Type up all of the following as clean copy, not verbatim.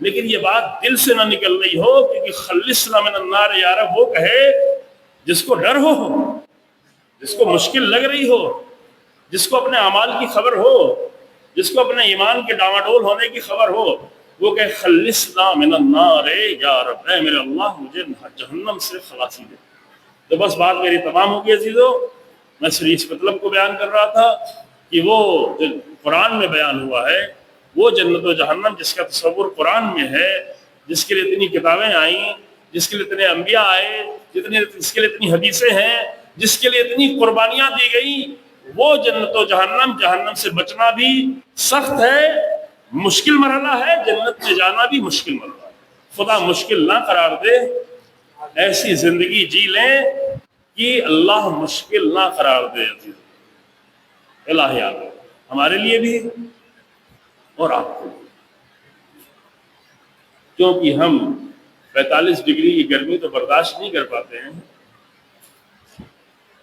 لیکن یہ بات دل سے نہ نکل رہی ہو، کیونکہ خلصنا من النار یا رب وہ کہے جس کو ڈر ہو، جس کو مشکل لگ رہی ہو، جس کو اپنے اعمال کی خبر ہو، جس کو اپنے ایمان کے ڈاواڈول ہونے کی خبر ہو، وہ کہ خلصنا من النار یا رب، اے میرے اللہ مجھے جہنم سے خلاصی دے۔ تو بس بات میری تمام ہو گئی عزیزو۔ میں صرف اس مطلب کو بیان کر رہا تھا کہ وہ جو قرآن میں بیان ہوا ہے، وہ جنت و جہنم جس کا تصور قرآن میں ہے، جس کے لیے اتنی کتابیں آئیں، جس کے لیے اتنے انبیاء آئے، جس کے لیے اتنی حدیثیں ہیں، جس کے لیے اتنی قربانیاں دی گئیں، وہ جنت و جہنم، جہنم سے بچنا بھی سخت ہے، مشکل مرحلہ ہے، جنت میں جانا بھی مشکل مرحلہ ہے۔ خدا مشکل نہ قرار دے، ایسی زندگی جی لیں کہ اللہ مشکل نہ قرار دے۔ الہی آمین، ہمارے لیے بھی اور آپ کو، کیونکہ ہم 45 ڈگری کی گرمی تو برداشت نہیں کر پاتے ہیں،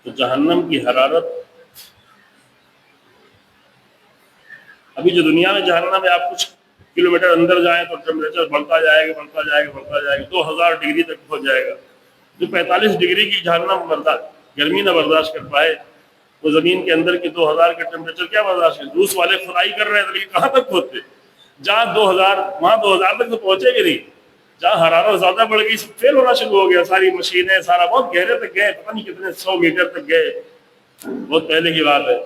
تو جہنم کی حرارت، ابھی جو دنیا میں جہنم ہے، آپ کچھ کلومیٹر اندر جائیں تو ٹیمپریچر بڑھتا جائے گا، بڑھتا جائے گا، بڑھتا جائے گا، 2000 ڈگری تک پہنچ جائے گا۔ جو 45 ڈگری کی جہنم گرمی نہ برداشت کر پائے، وہ زمین کے اندر کی 2000 کا ٹیمپریچر کیا برداشت کرے؟ روس والے کھدائی کر رہے ہیں، لیکن کہاں تک پہنچتے؟ جہاں 2000، وہاں 2000 تک تو پہنچے گی نہیں۔ جہاں حرارت زیادہ بڑھ گئی، سب فیل ہونا شروع ہو گیا، ساری مشینیں، سارا بہت گہرے تک گئے، پتہ نہیں کتنے 100 میٹر تک گئے۔ بہت پہلے کی بات ہے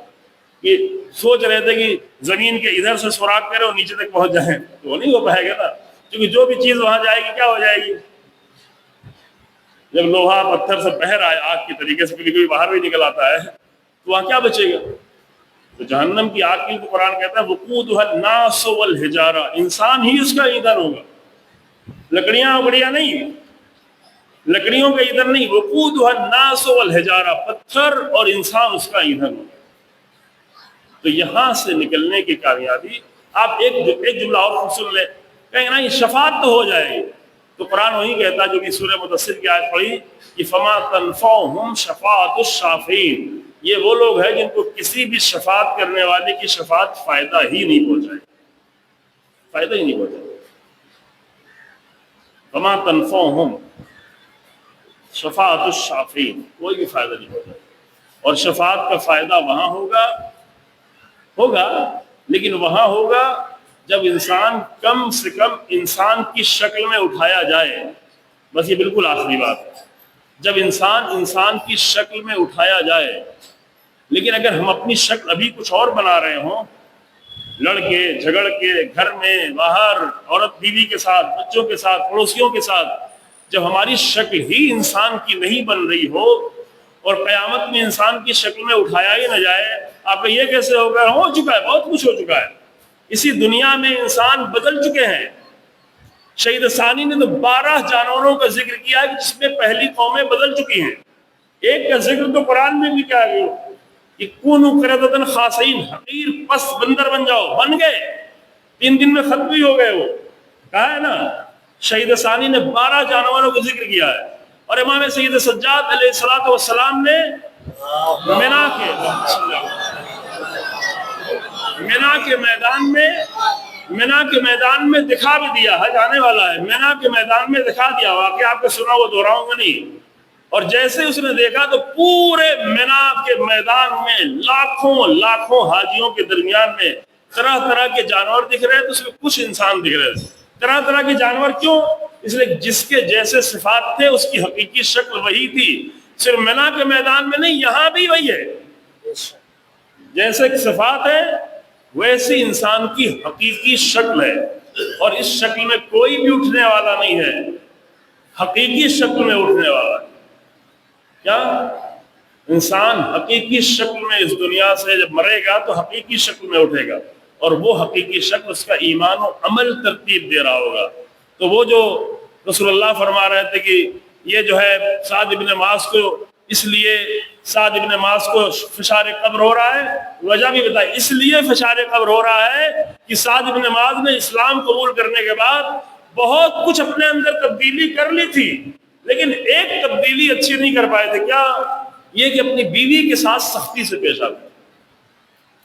کہ سوچ رہے تھے کہ زمین کے ادھر سے سوراخ کرے اور نیچے تک پہنچ جائیں، تو وہ نہیں ہو پائے گا نا، کیونکہ جو بھی چیز وہاں جائے گی کیا ہو جائے گی؟ جب لوہا پتھر سے بہر آئے آگ کی طریقے سے، کبھی کبھی باہر بھی نکل آتا ہے، تو وہاں کیا بچے گا؟ تو جہنم کی آگ کی تو قرآن کہتا ہے وقودها الناس والحجارہ، انسان ہی اس کا ایندھن ہوگا، لکڑیاں اکڑیاں نہیں، لکڑیوں کا ایندھن نہیں، وقودها الناس والحجارہ، پتھر اور انسان اس کا ایندھن ہوگا۔ تو یہاں سے نکلنے کی کامیابی، آپ ایک جملہ اور سن لیں، کہیں نا یہ شفاعت تو ہو جائے گی، تو قرآن وہی کہتا جو کہ سورہ مدثر کی آیت پڑھی کہ فما تنفعهم شفاعت الشافعین، یہ وہ لوگ ہیں جن کو کسی بھی شفاعت کرنے والے کی شفاعت فائدہ ہی نہیں پہنچائے، فائدہ ہی نہیں پہنچائے۔ فما تنفعهم شفاعت الشافعین، کوئی بھی فائدہ نہیں پہنچائے۔ اور شفاعت کا فائدہ وہاں ہوگا، لیکن وہاں ہوگا جب انسان کم سے کم انسان کی شکل میں اٹھایا جائے۔ بس یہ بالکل آخری بات ہے، جب انسان کی شکل میں اٹھایا جائے۔ لیکن اگر ہم اپنی شکل ابھی کچھ اور بنا رہے ہوں، لڑ کے جھگڑ کے، گھر میں باہر، عورت بیوی کے ساتھ، بچوں کے ساتھ، پڑوسیوں کے ساتھ، جب ہماری شکل ہی انسان کی نہیں بن رہی ہو اور قیامت میں انسان کی شکل میں اٹھایا ہی نہ جائے، آپ کا یہ کیسے ہوگا؟ ہو چکا ہے، بہت کچھ ہو چکا ہے، اسی دنیا میں انسان بدل چکے ہیں۔ شہید ثانی نے تو 12 جانوروں کا ذکر کیا کہ جس میں پہلی قومیں بدل چکی ہیں۔ ایک کا ذکر تو قرآن میں بھی کیا گیا کہ کونوا قردۃ خاسئین، حقیر پس بندر بن جاؤ، بن گئے، 3 دن میں ختم بھی ہو گئے۔ وہ کہا ہے نا، شہید ثانی نے 12 جانوروں کا ذکر کیا ہے، اور امام سید سجاد علیہ السلام نے مینا کے میدان میں دکھا بھی دیا، حج آنے والا ہے، مینا کے میدان میں دکھا دیا، واقعہ آپ کو سنا وہ دہراؤں گا نہیں۔ اور جیسے اس نے دیکھا تو پورے مینا کے میدان میں لاکھوں حاجیوں کے درمیان میں طرح طرح کے جانور دکھ رہے تھے، اس میں کچھ انسان دکھ رہے تھے۔ طرح طرح کے جانور کیوں؟ اس لیے جس کے جیسے صفات تھے اس کی حقیقی شکل وہی تھی، صرف مینا کے میدان میں نہیں، یہاں بھی وہی ہے۔ جیسے صفات ہے ویسی انسان کی حقیقی شکل ہے، اور اس شکل میں کوئی بھی اٹھنے والا نہیں ہے، حقیقی شکل میں اٹھنے والا ہے۔ کیا انسان حقیقی شکل میں اس دنیا سے جب مرے گا تو حقیقی شکل میں اٹھے گا، اور وہ حقیقی شکل اس کا ایمان و عمل ترتیب دے رہا ہوگا۔ تو وہ جو رسول اللہ فرما رہے تھے کہ یہ جو ہے سعد ابن معاذ کو، اس لیے سعد ابن معاذ کو فشار قبر ہو رہا ہے، وجہ بھی بتائی، اس لیے فشار قبر ہو رہا ہے کہ سعد ابن معاذ نے اسلام قبول کرنے کے بعد بہت کچھ اپنے اندر تبدیلی کر لی تھی، لیکن ایک تبدیلی اچھی نہیں کر پائے تھے۔ کیا؟ یہ کہ اپنی بیوی کے ساتھ سختی سے پیش آتے۔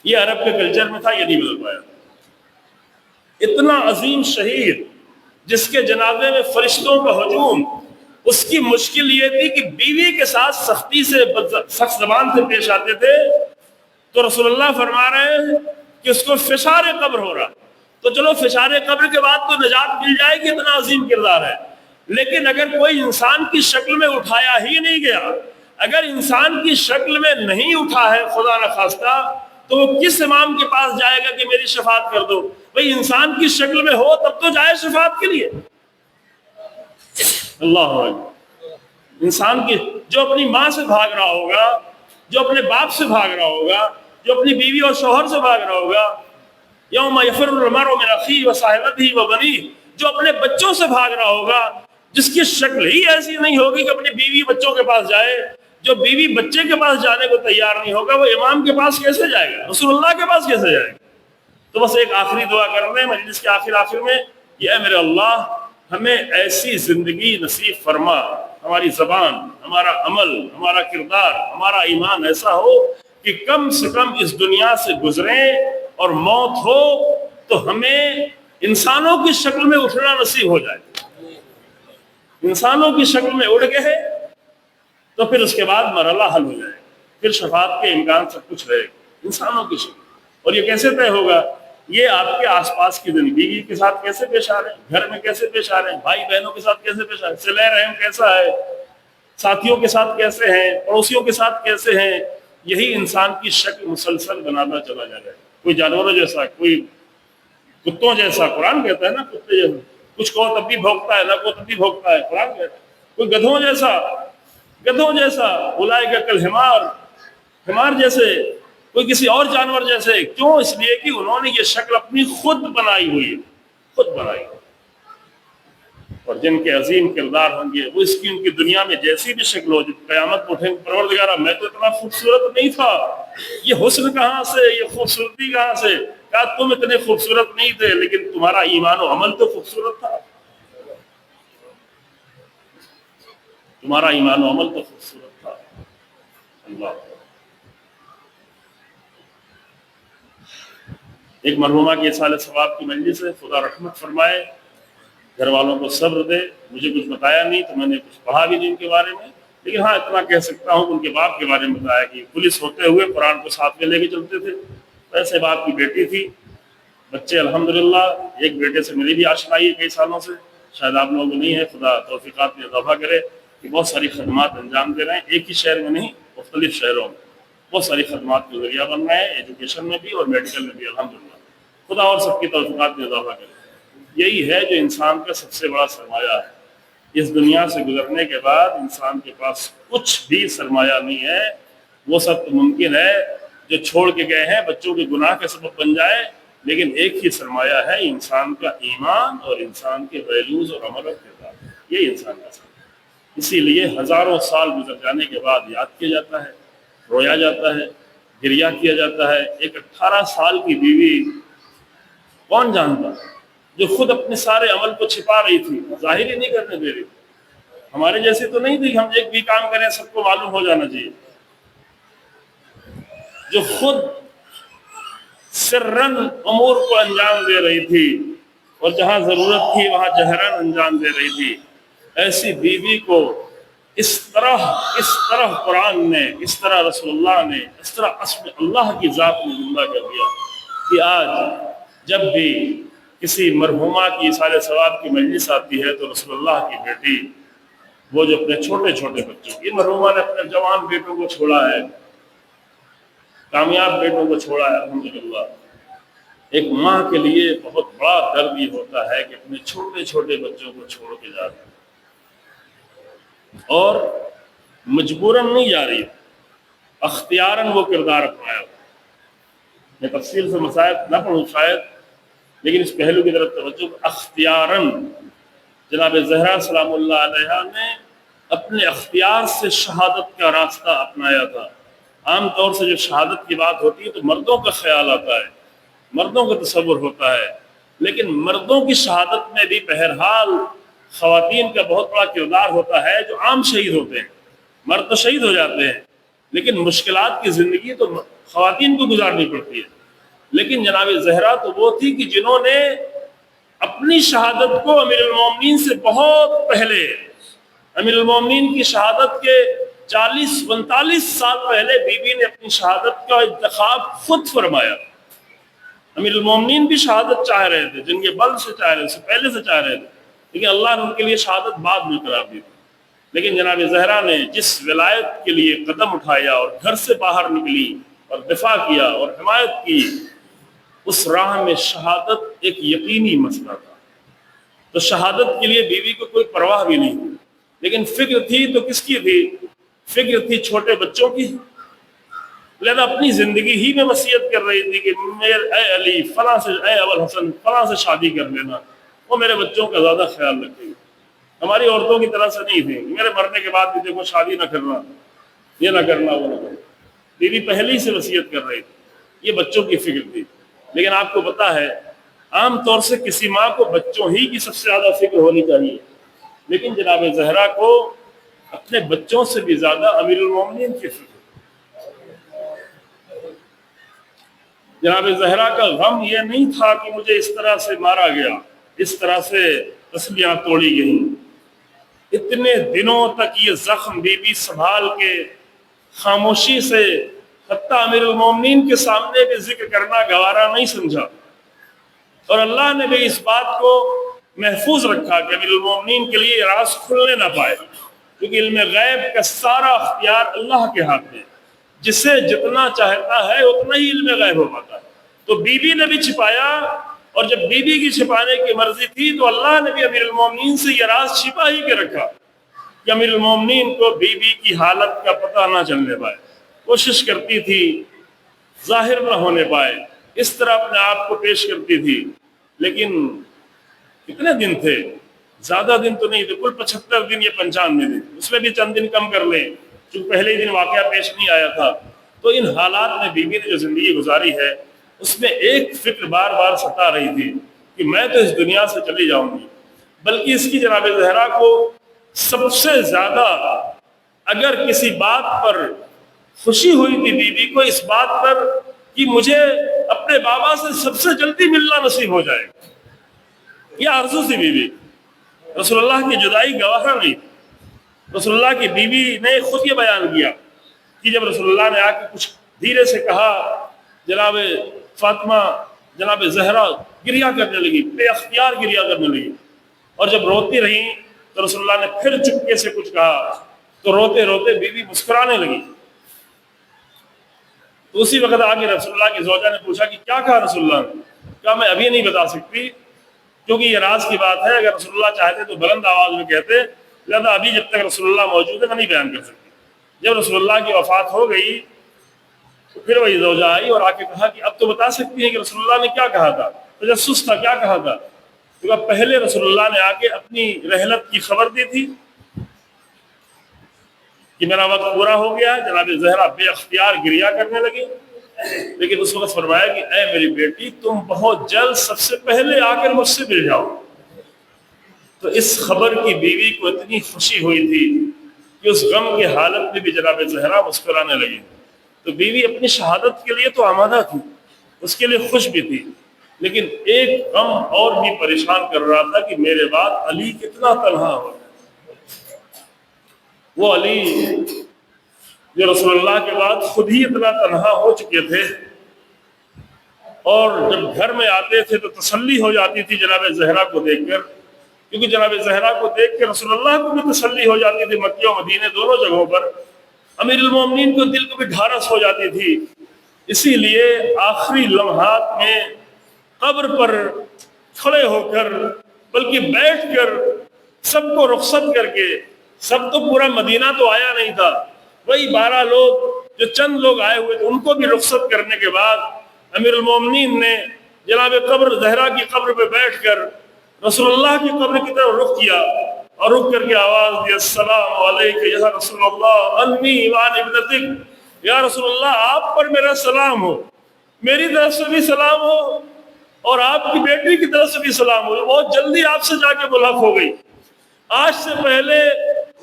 یہ عرب کے کلچر میں تھا، یہ نہیں بدل پایا۔ اتنا عظیم شہید جس کے جنازے میں فرشتوں کا ہجوم، اس کی مشکل یہ تھی کہ بیوی کے ساتھ سختی سے سخت زبان سے پیش آتے تھے، تو رسول اللہ فرما رہے ہیں کہ اس کو فشار قبر ہو رہا. تو چلو فشار قبر کے بعد تو نجات مل جائے گی، اتنا عظیم کردار ہے. لیکن اگر کوئی انسان کی شکل میں اٹھایا ہی نہیں گیا، اگر انسان کی شکل میں نہیں اٹھا ہے خدا نخواستہ، تو وہ کس امام کے پاس جائے گا کہ میری شفاعت کر دو؟ بھئی انسان کی شکل میں ہو تب تو جائے شفاعت کے لیے. اللہ اکبر. انسان کی جو اپنی ماں سے بھاگ رہا ہوگا، جو اپنے باپ سے بھاگ رہا ہوگا، جو اپنی بیوی اور شوہر سے بھاگ رہا ہوگا، یوم یفر المرء من اخیہ وصاحبتہ وبنیہ، جو اپنے بچوں سے بھاگ رہا ہوگا، جس کی شکل ہی ایسی نہیں ہوگی کہ اپنی بیوی بچوں کے پاس جائے، جو بیوی بچے کے پاس جانے کو تیار نہیں ہوگا، وہ امام کے پاس کیسے جائے گا؟ رسول اللہ کے پاس کیسے جائے گا؟ تو بس ایک آخری دعا کر رہے ہیں مجلس کے آخر میں، کہ اے میرے اللہ ہمیں ایسی زندگی نصیب فرما، ہماری زبان، ہمارا عمل، ہمارا کردار، ہمارا ایمان ایسا ہو کہ کم سے کم اس دنیا سے گزریں اور موت ہو تو ہمیں انسانوں کی شکل میں اٹھنا نصیب ہو جائے. انسانوں کی شکل میں اڑ گئے تو پھر اس کے بعد مرحلہ حل ہو جائے، پھر شفاعت کے امکان سب کچھ رہے گا انسانوں کی شکل. اور یہ کیسے طے ہوگا؟ یہ آپ کے آس پاس کی زندگی کے ساتھ کیسے پیش آ رہے ہیں، گھر میں کیسے پیش آ رہے ہیں، بھائی بہنوں کے ساتھ کیسے پیش آ رہے ہیں، صلہ رحم کیسا ہے، ساتھیوں کے ساتھ کیسے ہیں، پڑوسیوں کے ساتھ کیسے ہیں. یہی انسان کی شکل مسلسل بناتا چلا جائے گا. کوئی جانوروں جیسا، کوئی کتوں جیسا، قرآن کہتا ہے نا کتے جیسا، کچھ کو تب بھی بھونکتا ہے، نہ کو تب بھی بھونکتا ہے، قرآن کہتا ہے. کوئی گدھوں جیسا اولئک کالحمار، حمار جیسے، کوئی کسی اور جانور جیسے. کیوں؟ اس لیے کہ انہوں نے یہ شکل اپنی خود بنائی ہوئی ہے، خود بنائی. اور جن کے عظیم کردار ہوں گے وہ اس کی ان کی دنیا میں جیسی بھی شکل ہو، جب قیامت اٹھیں پروردگارہ میں تو اتنا خوبصورت نہیں تھا، یہ حسن کہاں سے، یہ خوبصورتی کہاں سے؟ کہا تم اتنے خوبصورت نہیں تھے لیکن تمہارا ایمان و عمل تو خوبصورت تھا، تمہارا ایمان و عمل تو خوبصورت تھا. اللہ. ایک مرحومہ کی اصالہ ثواب کی مجلس ہے، خدا رحمت فرمائے، گھر والوں کو صبر دے. مجھے کچھ بتایا نہیں تو میں نے کچھ پڑھا بھی نہیں ان کے بارے میں، لیکن ہاں اتنا کہہ سکتا ہوں کہ ان کے باپ کے بارے میں بتایا کہ پولیس ہوتے ہوئے قرآن کو ساتھ میں لے کے چلتے تھے. ایسے باپ کی بیٹی تھی، بچے الحمدللہ. ایک بیٹے سے میری بھی آشنائی ہے کئی سالوں سے، شاید آپ لوگوں کو نہیں ہے، خدا توفیقات میں اضافہ کرے، کہ بہت ساری خدمات انجام دے رہے ہیں، ایک ہی شہر میں نہیں مختلف شہروں میں بہت ساری خدمات کا ذریعہ بن رہے ہیں، ایجوکیشن میں بھی اور میڈیکل میں بھی الحمدللہ. خدا اور سب کی توفیقات میں اضافہ کرے. یہی ہے جو انسان کا سب سے بڑا سرمایہ ہے. اس دنیا سے گزرنے کے بعد انسان کے پاس کچھ بھی سرمایہ نہیں ہے. وہ سب تو ممکن ہے جو چھوڑ کے گئے ہیں بچوں کے گناہ کا سبب بن جائے، لیکن ایک ہی سرمایہ ہے انسان کا ایمان اور انسان کے ویلیوز اور عمل اور کردار. یہی انسان کا سرمایہ. اسی لیے ہزاروں سال گزر جانے کے بعد یاد کیا جاتا ہے، رویا جاتا ہے، گریہ کیا جاتا ہے. ایک 18 سال کی بیوی کون جانتا جو خود اپنے سارے عمل کو چھپا رہی تھی، ظاہر ہی نہیں کرنے دے رہی تھی. ہمارے جیسے تو نہیں تھی کہ ہم ایک بھی کام کریں سب کو معلوم ہو جانا چاہیے. جو خود سرن امور کو انجام دے رہی تھی اور جہاں ضرورت تھی وہاں جہرن انجام دے رہی تھی. ایسی بیوی کو اس طرح قرآن نے، اس طرح رسول اللہ نے، اس طرح اسم اللہ کی ذات میں زندہ کر دیا کہ آج جب بھی کسی مرحومہ کی اصالہ ثواب کی مجلس آتی ہے تو رسول اللہ کی بیٹی، وہ جو اپنے چھوٹے چھوٹے بچوں کی، مرحومہ نے اپنے جوان بیٹوں کو چھوڑا ہے، کامیاب بیٹوں کو چھوڑا ہے الحمدللہ. ایک ماں کے لیے بہت بڑا درد یہ ہوتا ہے کہ اپنے چھوٹے چھوٹے بچوں کو چھوڑ کے جا رہی ہے، اور مجبوراً نہیں جا رہی، اختیاراً وہ کردار اپنایا. میں تفصیل سے مسائل نہ پڑھوں شاید، لیکن اس پہلو کی طرف توجہ. اختیاراً جناب زہرا سلام اللہ علیہ نے اپنے اختیار سے شہادت کا راستہ اپنایا تھا. عام طور سے جب شہادت کی بات ہوتی ہے تو مردوں کا خیال آتا ہے، مردوں کا تصور ہوتا ہے، لیکن مردوں کی شہادت میں بھی بہرحال خواتین کا بہت بڑا کردار ہوتا ہے جو عام شہید ہوتے ہیں. مرد تو شہید ہو جاتے ہیں لیکن مشکلات کی زندگی تو خواتین کو گزارنی پڑتی ہے. لیکن جناب زہرا تو وہ تھی کہ جنہوں نے اپنی شہادت کو امیر المومنین سے بہت پہلے، امیر المومنین کی شہادت کے 40-45 سال پہلے بیوی نے اپنی شہادت کا انتخاب خود فرمایا۔ امیر المومنین بھی شہادت چاہ رہے تھے، جن کے بل سے چاہ رہے تھے، پہلے سے چاہ رہے تھے، لیکن اللہ نے ان کے لیے شہادت بعد میں قرار دی تھی۔ لیکن جناب زہرا نے جس ولایت کے لیے قدم اٹھایا اور گھر سے باہر نکلی اور دفاع کیا اور حمایت کی، اس راہ میں شہادت ایک یقینی مسئلہ تھا۔ تو شہادت کے لیے بیوی کو کوئی پرواہ بھی نہیں، لیکن فکر تھی تو کس کی تھی؟ فکر تھی چھوٹے بچوں کی۔ لہذا اپنی زندگی ہی میں وصیت کر رہی تھی کہ اے علی فلاں سے، اے ابو الحسن فلاں سے شادی کر لینا، وہ میرے بچوں کا زیادہ خیال رکھے گی۔ ہماری عورتوں کی طرح سے نہیں تھی، میرے مرنے کے بعد بھی دیکھو شادی نہ کرنا، یہ نہ کرنا، وہ نہ کرنا۔ بیوی پہلے ہی سے وصیت کر رہی تھی، یہ بچوں کی فکر تھی۔ لیکن آپ کو پتا ہے عام طور سے کسی ماں کو بچوں ہی کی سب سے زیادہ فکر ہونی چاہیے، لیکن جناب زہرا کو اپنے بچوں سے بھی زیادہ امیر المومنین کی فکر۔ جناب زہرا کا غم یہ نہیں تھا کہ مجھے اس طرح سے مارا گیا، اس طرح سے تسلیاں توڑی گئیں۔ اتنے دنوں تک یہ زخم بی بی سنبھال کے خاموشی سے حتیٰ امیر المومنین کے سامنے بھی ذکر کرنا گوارا نہیں سمجھا، اور اللہ نے بھی اس بات کو محفوظ رکھا کہ امیر المومنین کے لیے راز کھلنے نہ پائے، کیونکہ علم غیب کا سارا اختیار اللہ کے ہاتھ میں، جسے جتنا چاہتا ہے اتنا ہی علم غیب ہو پاتا ہے۔ تو بی بی نے بھی چھپایا، اور جب بی بی کی چھپانے کی مرضی تھی تو اللہ نے بھی امیر المومنین سے یہ راز چھپا ہی کے رکھا کہ امیر المومنین کو بی بی کی حالت کا پتہ نہ چلنے پائے۔ کوشش کرتی تھی ظاہر نہ ہونے پائے، اس طرح اپنے آپ کو پیش کرتی تھی۔ لیکن کتنے دن تھے؟ زیادہ دن تو نہیں تھے، کل 75 دن یا 95 دن، اس میں بھی چند دن کم کر لیں چونکہ پہلے ہی دن واقعہ پیش نہیں آیا تھا۔ تو ان حالات میں بی بی نے جو زندگی گزاری ہے، اس میں ایک فکر بار بار ستا رہی تھی کہ میں تو اس دنیا سے چلی جاؤں گی، بلکہ اس کی جناب زہرا کو سب سے زیادہ اگر کسی بات پر خوشی ہوئی تھی بی بی کو، اس بات پر کہ مجھے اپنے بابا سے سب سے جلدی ملنا نصیب ہو جائے۔ یہ آرزو تھی بی بی۔ رسول اللہ کی جدائی گواہ نہیں، رسول اللہ کی بیوی نے خود یہ بیان کیا کہ جب رسول اللہ نے آ کے کچھ دھیرے سے کہا، جناب فاطمہ، جناب زہرا گریہ کرنے لگی، بے اختیار گریہ کرنے لگی، اور جب روتی رہیں تو رسول اللہ نے پھر چپکے سے کچھ کہا تو روتے روتے بیوی مسکرانے لگی۔ تو اسی وقت آگے رسول اللہ کی زوجہ نے پوچھا کہ کیا کہا رسول اللہ نے؟ کہا میں ابھی نہیں بتا سکتی کیونکہ یہ راز کی بات ہے، اگر رسول اللہ چاہتے تو بلند آواز میں کہتے، لہذا ابھی جب تک رسول اللہ موجود ہے میں نہیں بیان کر سکتی۔ جب رسول اللہ کی وفات ہو گئی تو پھر وہی زوجہ آئی اور آ کے کہا کہ اب تو بتا سکتی ہیں کہ رسول اللہ نے کیا کہا تھا، تجسس تھا، کیا کہا تھا؟ تو پہلے رسول اللہ نے آ کے اپنی رحلت کی خبر دی تھی کہ میرا وقت پورا ہو گیا۔ جناب زہرا بے اختیار گریہ کرنے لگی، لیکن اس وقت فرمایا کہ اے میری بیٹی، تم بہت جلد سب سے پہلے آ کر مجھ سے مل جاؤ۔ تو اس خبر کی بیوی کو اتنی خوشی ہوئی تھی کہ اس غم کی حالت میں بھی جناب زہرا مسکرانے لگی۔ تو بیوی اپنی شہادت کے لیے تو آمادہ تھی، اس کے لیے خوش بھی تھی، لیکن ایک غم اور بھی پریشان کر رہا تھا کہ میرے بعد علی کتنا تنہا ہو گیا۔ وہ علی جو رسول اللہ کے بعد خود ہی اتنا تنہا ہو چکے تھے، اور جب گھر میں آتے تھے تو تسلی ہو جاتی تھی جناب زہرا کو دیکھ کر، کیونکہ جناب زہرا کو دیکھ کے رسول اللہ کو بھی تسلی ہو جاتی تھی، مکہ و مدینے دونوں جگہوں پر امیر المومنین کو دل کو بھی ڈھارس ہو جاتی تھی۔ اسی لیے آخری لمحات میں قبر پر کھڑے ہو کر، بلکہ بیٹھ کر، سب کو رخصت کر کے، سب تو پورا مدینہ تو آیا نہیں تھا، وہی 12 لوگ جو چند لوگ آئے ہوئے تھے ان کو بھی رخصت کرنے کے بعد امیر المومنین نے جناب قبر زہرا کی قبر پہ بیٹھ کر رسول اللہ کی قبر کی طرف رخ کیا اور رخ کر کے آواز دی، السلام علیکم یا رسول اللہ انی وعن ابنتک، یا رسول اللہ آپ پر میرا سلام ہو، میری طرف سے بھی سلام ہو اور آپ کی بیٹی کی طرف سے بھی سلام ہو۔ بہت جلدی آپ سے جا کے ملاقات ہو گئی، آج سے پہلے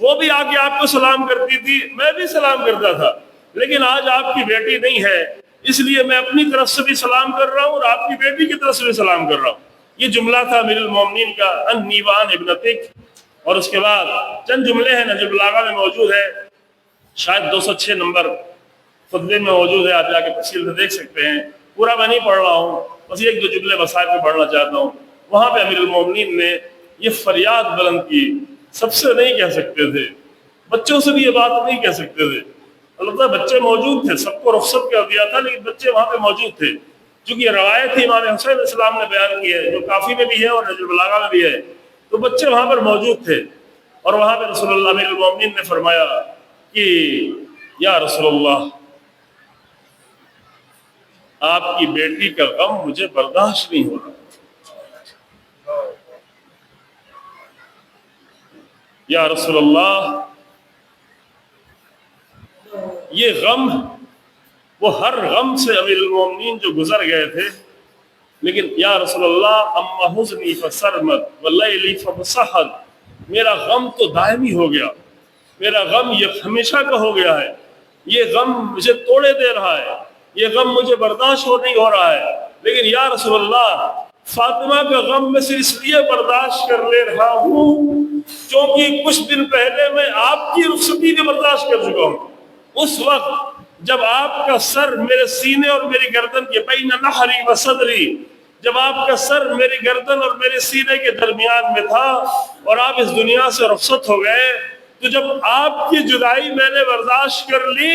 وہ بھی آ کے آپ کو سلام کرتی تھی، میں بھی سلام کرتا تھا، لیکن آج آپ کی بیٹی نہیں ہے، اس لیے میں اپنی طرف سے بھی سلام کر رہا ہوں اور آپ کی بیٹی کی طرف سے بھی سلام کر رہا ہوں۔ یہ جملہ تھا امیر المومنین کا انی وان ابنتک. اور اس کے بعد چند جملے ہیں نہج البلاغہ میں موجود ہے، شاید 206 نمبر خطبے میں موجود ہے، آپ جا کے تفصیل سے دیکھ سکتے ہیں. پورا میں نہیں پڑھ رہا ہوں، بس ایک دو جملے وسائل میں پڑھنا چاہتا ہوں. وہاں پہ امیر المومنین نے یہ فریاد بلند کی. سب سے نہیں کہہ سکتے تھے، بچوں سے بھی یہ بات نہیں کہہ سکتے تھے. البتہ بچے موجود تھے، سب کو رخصت کر دیا تھا، لیکن بچے وہاں پہ موجود تھے. چونکہ یہ روایت ہی امام حسین علیہ السلام نے بیان کی ہے، جو کافی میں بھی ہے اور نہج البلاغہ میں بھی ہے، تو بچے وہاں پر موجود تھے. اور وہاں پہ رسول اللہ امیر المومنین نے فرمایا کہ یا رسول اللہ، آپ کی بیٹی کا غم مجھے برداشت نہیں ہو رہا. یا رسول اللہ، یہ غم، وہ ہر غم سے امیر المومنین جو گزر گئے تھے، لیکن یا رسول اللہ اما حزنی فسرمت واللیلی فسحر، میرا غم تو دائمی ہو گیا، میرا غم یہ ہمیشہ کا ہو گیا ہے. یہ غم مجھے توڑے دے رہا ہے، یہ غم مجھے برداشت نہیں ہو رہا ہے. لیکن یا رسول اللہ، فاطمہ کا غم میں صرف اس لیے برداشت کر لے رہا ہوں کیونکہ کچھ دن پہلے میں آپ کی رخصتی بھی برداشت کر چکا ہوں. اس وقت جب آپ کا سر میرے سینے اور میری گردن کے بین نحری و صدری، جب آپ کا سر میری گردن اور میرے سینے کے درمیان میں تھا اور آپ اس دنیا سے رخصت ہو گئے، تو جب آپ کی جدائی میں نے برداشت کر لی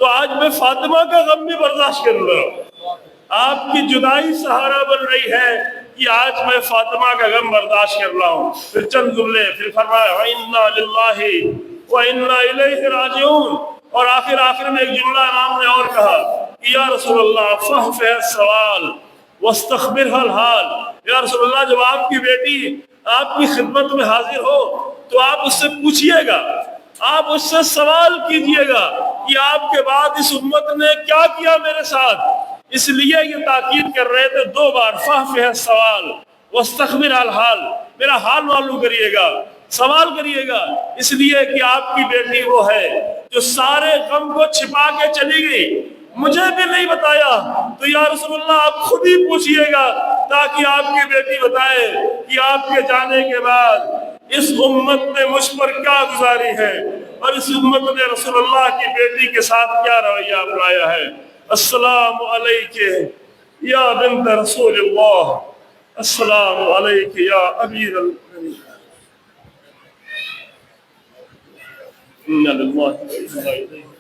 تو آج میں فاطمہ کا غم بھی برداشت کر رہا ہوں. آپ کی جدائی سہارا بن رہی ہے کہ آج میں فاطمہ کا غم برداشت کر رہا ہوں. پھر چند جملے پھر فرمایا وَإِنَّا لِلَّهِ وَإِنَّا إِلَيْهِ رَاجِعُونَ. اور آخر میں ایک جملہ امام نے اور کہا کہ یا رسول اللہ فَحْفِظِ السَّوَالِ وَاسْتَخْبِرْهَا الْحَالِ. یا رسول اللہ، جب آپ کی بیٹی آپ کی خدمت میں حاضر ہو تو آپ اس سے پوچھئے گا، آپ اس سے سوال کیجئے گا کہ آپ کے بعد اس امت نے کیا کیا میرے ساتھ. اس لیے یہ تاکید کر رہے تھے 2 بار فَحْفِظِ السَّوَالِ وَاسْتَخْبِرْهَا الْحَالِ، میرا حال معلوم کریے گا، سوال کریے گا، اس لیے کہ آپ کی بیٹی وہ ہے جو سارے غم کو چھپا کے چلی گئی، مجھے بھی نہیں بتایا. تو یا رسول اللہ، آپ خود ہی پوچھئے گا تاکہ آپ کی بیٹی بتائے کہ آپ کے جانے کے بعد اس امت نے مجھ پر کیا گزاری ہے اور اس امت نے رسول اللہ کی بیٹی کے ساتھ کیا رویہ اپنایا ہے. السلام علیکہ یا بنت رسول اللہ، السلام علیکہ یا امیر المؤمنین. إِنَّ لِلَّهِ وَإِنَّا إِلَيْهِ